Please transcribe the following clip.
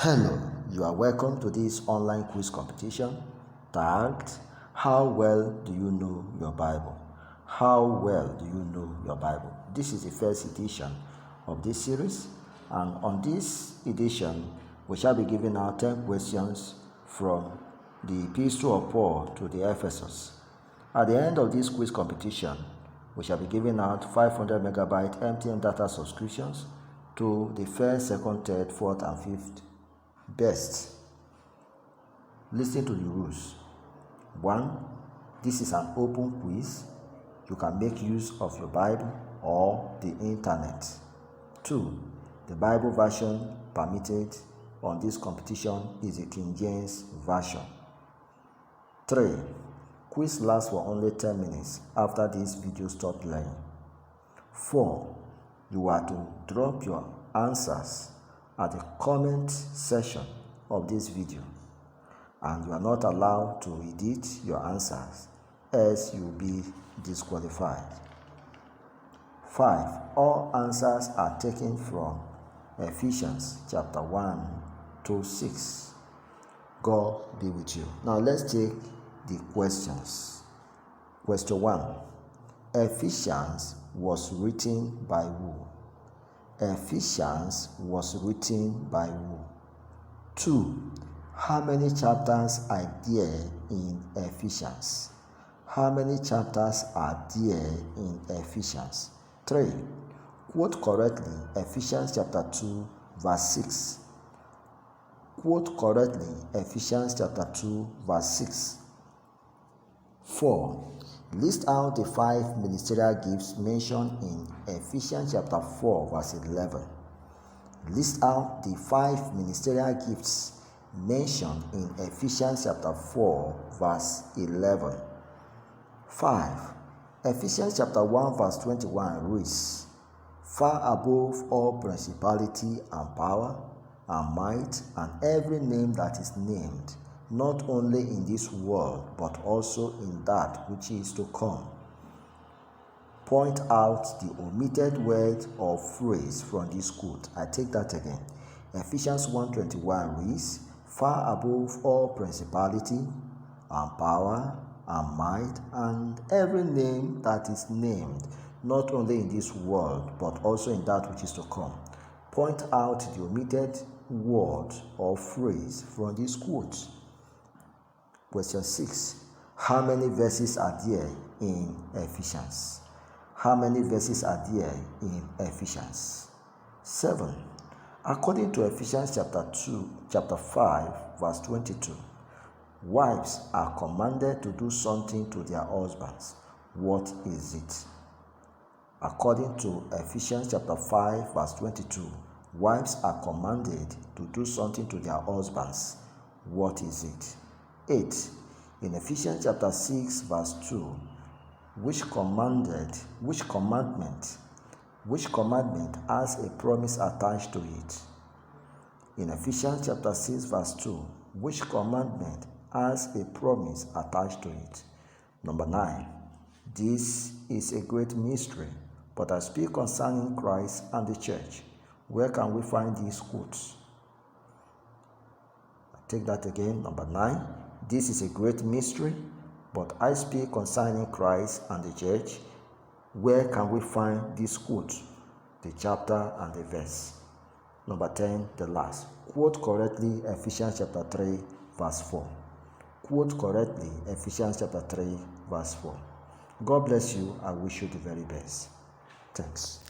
Hello, you are welcome to this online quiz competition tagged How Well Do You Know Your Bible? How well do you know your Bible? This is the first edition of this series, and on this edition we shall be giving out 10 questions from the Epistle of Paul to the Ephesians. At the end of this quiz competition, we shall be giving out 500 megabyte MTN data subscriptions to the first, second, third, fourth, and fifth best. Listen to the rules. 1. This is an open quiz. You can make use of your Bible or the internet. 2. The Bible version permitted on this competition is the King James Version. 3. Quiz lasts for only 10 minutes after this video stops playing. 4. You are to drop your answers at the comment section of this video, and you are not allowed to edit your answers, else you will be disqualified. 5. All answers are taken from Ephesians chapter 1 to 6. God be with you. Now let's take the questions. Question 1. Ephesians was written by who? Ephesians was written by who? 2. How many chapters are there in Ephesians? How many chapters are there in Ephesians? 3. Quote correctly Ephesians chapter 2 verse 6. Quote correctly Ephesians chapter 2 verse 6. 4. List out the 5 ministerial gifts mentioned in Ephesians chapter 4 verse 11. List out the 5 ministerial gifts mentioned in Ephesians chapter 4 verse 11. 5. Ephesians chapter 1 verse 21 reads, "Far above all principality and power and might and every name that is named, not only in this world, but also in that which is to come." Point out the omitted word or phrase from this quote. I take that again. Ephesians 1:21 reads, "Far above all principality and power and might and every name that is named, not only in this world, but also in that which is to come." Point out the omitted word or phrase from this quote. Question 6. How many verses are there in Ephesians? How many verses are there in Ephesians? 7. According to Ephesians chapter 5, verse 22, wives are commanded to do something to their husbands. What is it? According to Ephesians chapter 5, verse 22, wives are commanded to do something to their husbands. What is it? 8. In Ephesians chapter 6 verse 2, which commandment has a promise attached to it? In Ephesians chapter 6 verse 2, which commandment has a promise attached to it? Number 9. This is a great mystery, but I speak concerning Christ and the church. Where can we find these quotes? I take that again. Number 9. This is a great mystery, but I speak concerning Christ and the church. Where can we find these quotes? The chapter and the verse. Number 10, the last. Quote correctly Ephesians chapter 3, verse 4. Quote correctly Ephesians chapter 3, verse 4. God bless you. I wish you the very best. Thanks.